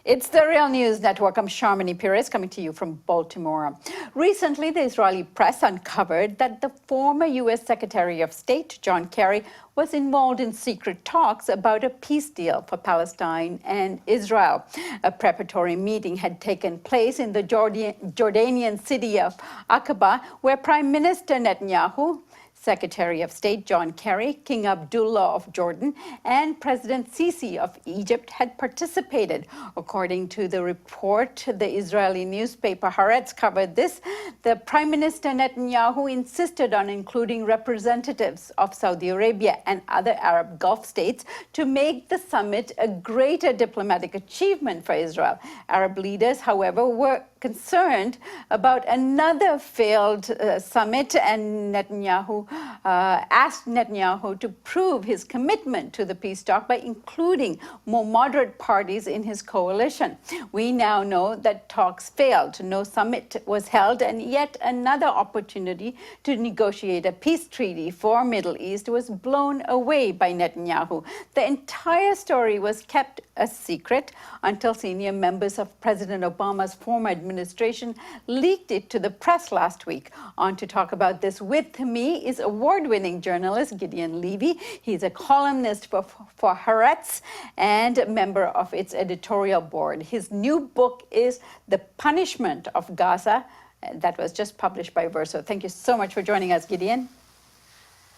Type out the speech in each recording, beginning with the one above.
It's the Real News Network. I'm Sharmini Perez coming to you from Baltimore. Recently, the Israeli press uncovered that the former U.S. Secretary of State, John Kerry, was involved in secret talks about a peace deal for Palestine and Israel. A preparatory meeting had taken place in the Jordanian city of Aqaba, where Prime Minister Netanyahu, Secretary of State John Kerry, King Abdullah of Jordan, and President Sisi of Egypt had participated. According to the report, the Israeli newspaper Haaretz covered this. The Prime Minister Netanyahu insisted on including representatives of Saudi Arabia and other Arab Gulf states to make the summit a greater diplomatic achievement for Israel. Arab leaders, however, were concerned about another failed summit, and Netanyahu asked Netanyahu to prove his commitment to the peace talk by including more moderate parties in his coalition. We now know that talks failed. No summit was held, and yet another opportunity to negotiate a peace treaty for Middle East was blown away by Netanyahu. The entire story was kept a secret until senior members of President Obama's former administration leaked it to the press last week. On to talk about this with me is award-winning journalist Gideon Levy. He's a columnist for Haaretz and a member of its editorial board. His new book is The Punishment of Gaza. That was just published by Verso. Thank you so much for joining us, Gideon.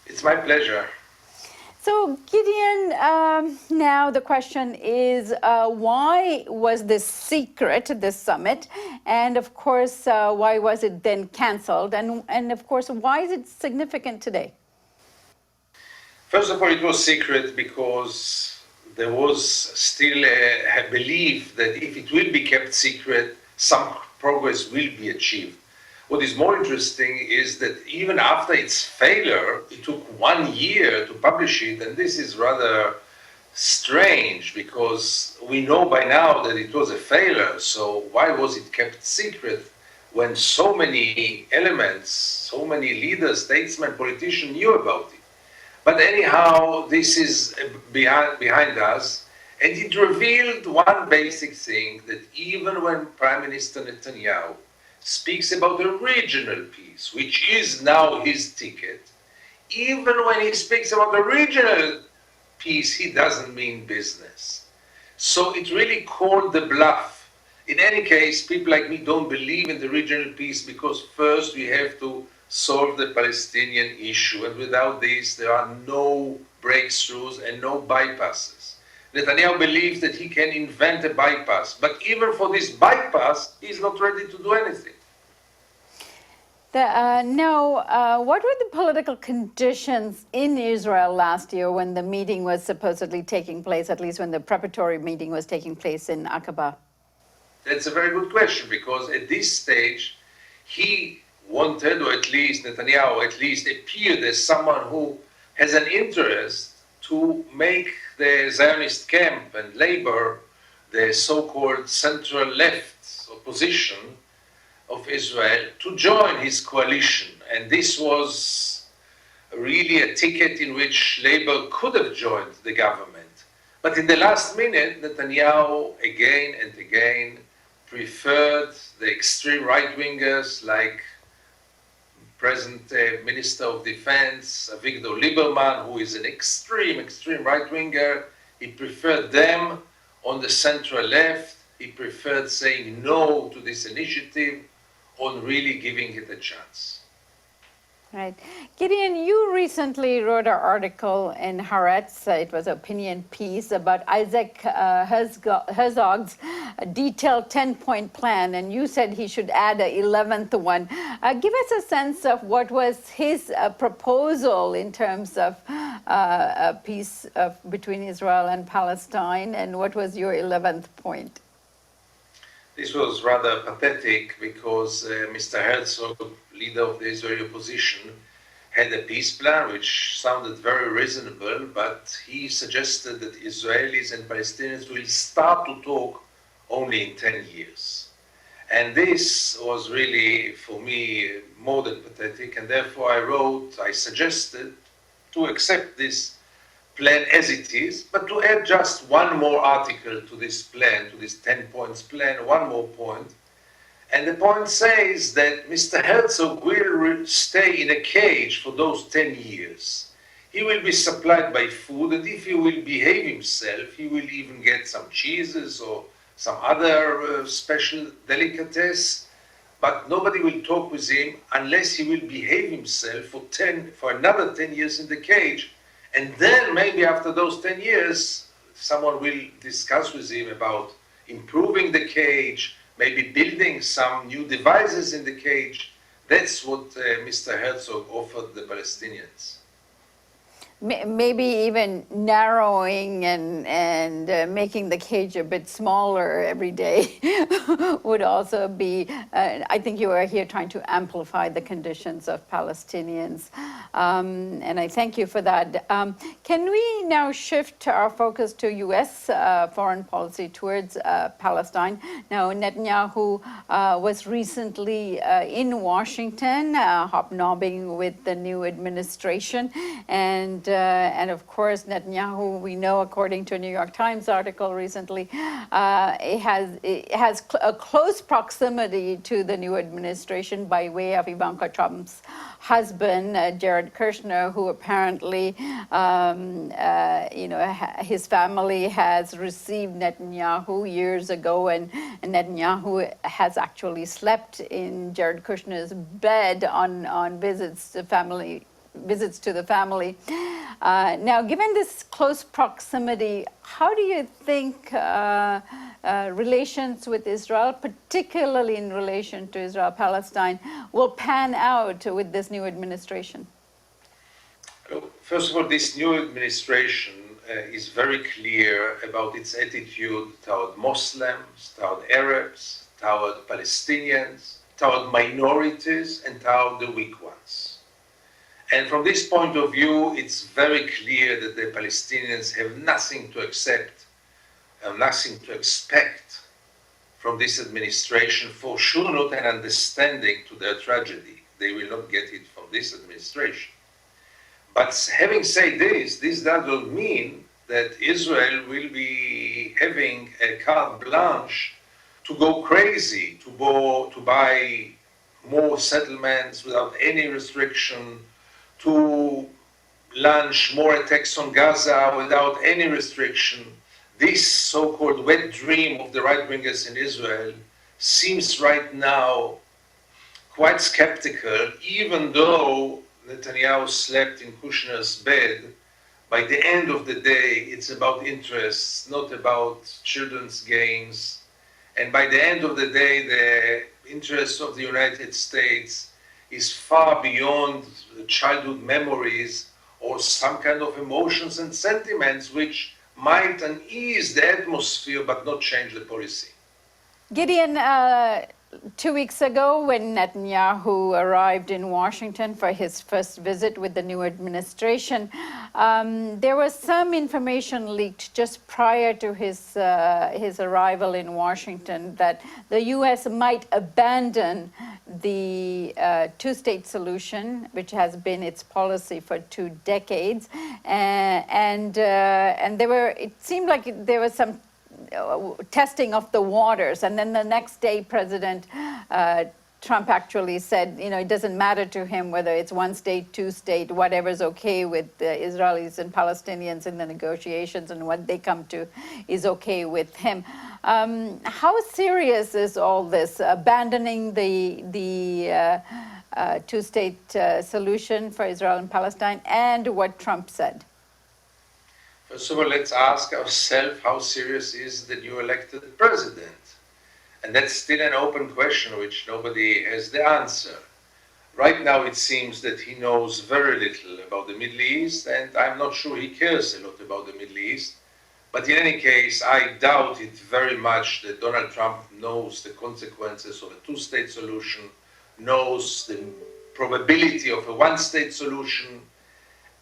It's my pleasure. So, Gideon, now the question is, why was this secret, this summit? And of course, why was it then canceled? And of course, why is it significant today? First of all, it was secret because there was still a belief that if it will be kept secret, some progress will be achieved. What is more interesting is that even after its failure, it took 1 year to publish it, and this is rather strange because we know by now that it was a failure, so why was it kept secret when so many elements, so many leaders, statesmen, politicians knew about it? But anyhow, this is behind us, and it revealed one basic thing, that even when Prime Minister Netanyahu speaks about a regional peace, which is now his ticket, even when he speaks about a regional peace, he doesn't mean business. So it really called the bluff. In any case, people like me don't believe in the regional peace because first we have to solve the Palestinian issue, and without this there are no breakthroughs and no bypasses. Netanyahu believes that he can invent a bypass, but even for this bypass, he's not ready to do anything. What were the political conditions in Israel last year when the meeting was supposedly taking place, at least when the preparatory meeting was taking place in Aqaba? That's a very good question, because at this stage, he wanted, or at least Netanyahu at least appeared as someone who has an interest to make the Zionist camp and labor, the so-called central left opposition of Israel, to join his coalition. And this was really a ticket in which labor could have joined the government. But in the last minute, Netanyahu again and again preferred the extreme right-wingers like present Minister of Defense, Avigdor Lieberman, who is an extreme right-winger. He preferred them on the central left. He preferred saying no to this initiative on really giving it a chance. Right. Gideon, you recently wrote an article in Haaretz, it was an opinion piece about Isaac Herzog's detailed 10-point plan, and you said he should add an 11th one. Give us a sense of what was his proposal in terms of a peace between Israel and Palestine, and what was your 11th point? This was rather pathetic because Mr. Herzog, leader of the Israeli opposition, had a peace plan which sounded very reasonable, but he suggested that Israelis and Palestinians will start to talk only in 10 years. And this was really, for me, more than pathetic, and therefore I suggested to accept this plan as it is, but to add just one more article to this plan, to this 10 points plan, one more point. And the point says that Mr. Herzog will stay in a cage for those 10 years. He will be supplied by food, and if he will behave himself, he will even get some cheeses or some other special delicatessen. But nobody will talk with him unless he will behave himself for another 10 years in the cage. And then maybe after those 10 years, someone will discuss with him about improving the cage, maybe building some new devices in the cage. That's what Mr. Herzog offered the Palestinians. Maybe even narrowing and making the cage a bit smaller every day would also be, I think you are here trying to amplify the conditions of Palestinians. And I thank you for that. Can we now shift our focus to US foreign policy towards Palestine? Now, Netanyahu was recently in Washington, hobnobbing with the new administration, and of course, Netanyahu, we know, according to a New York Times article recently, it has a close proximity to the new administration by way of Ivanka Trump's husband, Jared Kushner, who apparently, his family has received Netanyahu years ago, and Netanyahu has actually slept in Jared Kushner's bed on visits to the family. Now, given this close proximity, how do you think relations with Israel, particularly in relation to Israel-Palestine, will pan out with this new administration? First of all, this new administration is very clear about its attitude toward Muslims, toward Arabs, toward Palestinians, toward minorities, and toward the weak ones. And from this point of view, it's very clear that the Palestinians have nothing to accept and nothing to expect from this administration, for sure not an understanding to their tragedy. They will not get it from this administration. But having said this does not mean that Israel will be having a carte blanche to go crazy, to buy more settlements without any restriction, to launch more attacks on Gaza without any restriction. This so-called wet dream of the right-wingers in Israel seems right now quite skeptical, even though Netanyahu slept in Kushner's bed. By the end of the day, it's about interests, not about children's games. And by the end of the day, the interests of the United States is far beyond childhood memories or some kind of emotions and sentiments which might unease the atmosphere but not change the policy. Gideon, 2 weeks ago, when Netanyahu arrived in Washington for his first visit with the new administration, there was some information leaked just prior to his arrival in Washington that the U.S. might abandon the two-state solution, which has been its policy for 2 decades, and it seemed like there was some testing of the waters, and then the next day President Trump actually said, it doesn't matter to him whether it's 1 state, 2 state, whatever's okay with the Israelis and Palestinians in the negotiations, and what they come to is okay with him. How serious is all this, abandoning the two-state solution for Israel and Palestine, and what Trump said? First of all, let's ask ourselves how serious is the new elected president? And that's still an open question which nobody has the answer. Right now it seems that he knows very little about the Middle East, and I'm not sure he cares a lot about the Middle East. But in any case, I doubt it very much that Donald Trump knows the consequences of a two-state solution, knows the probability of a one-state solution.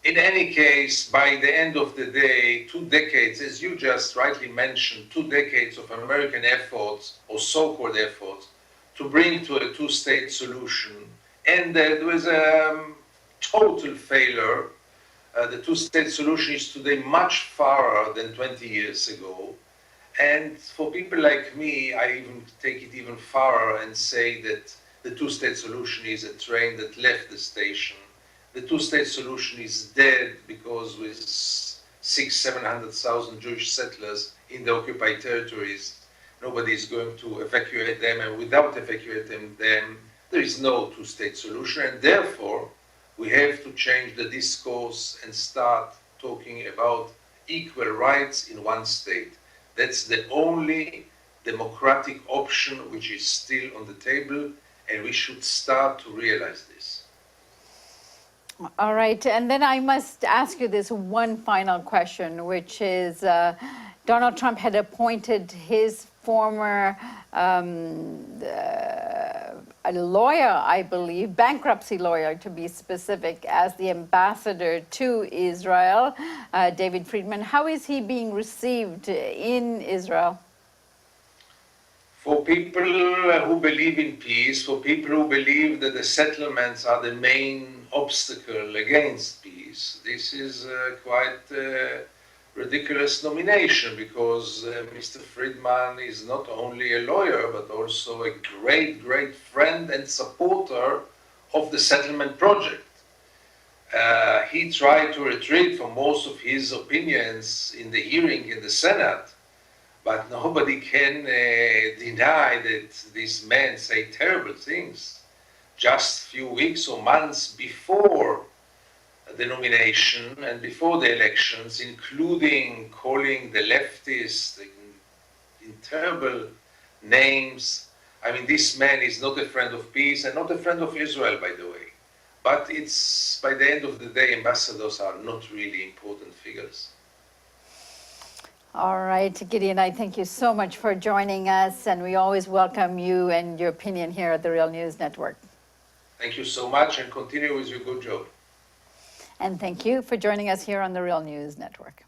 In any case, by the end of the day, 2 decades, as you just rightly mentioned, 2 decades of American efforts, or so-called efforts, to bring to a two-state solution. And there was a total failure The two-state solution is today much farther than 20 years ago. And for people like me, I even take it even farther and say that the two-state solution is a train that left the station. The two-state solution is dead because with 700,000 Jewish settlers in the occupied territories, nobody is going to evacuate them, and without evacuating them, there is no two-state solution, and therefore we have to change the discourse and start talking about equal rights in one state. That's the only democratic option which is still on the table, and we should start to realize this. All right, and then I must ask you this one final question, which is Donald Trump had appointed his former a lawyer, I believe, bankruptcy lawyer to be specific, as the ambassador to Israel, David Friedman. How is he being received in Israel? For people who believe in peace, for people who believe that the settlements are the main obstacle against peace, this is quite a ridiculous nomination, because Mr. Friedman is not only a lawyer but also a great, great friend and supporter of the settlement project. He tried to retreat from most of his opinions in the hearing in the Senate, but nobody can deny that this man said terrible things just a few weeks or months before the nomination and before the elections, including calling the leftists in terrible names. I mean, this man is not a friend of peace and not a friend of Israel, by the way. But it's, by the end of the day, ambassadors are not really important figures. All right, Gideon, I thank you so much for joining us, and we always welcome you and your opinion here at the Real News Network. Thank you so much, and continue with your good job. And thank you for joining us here on the Real News Network.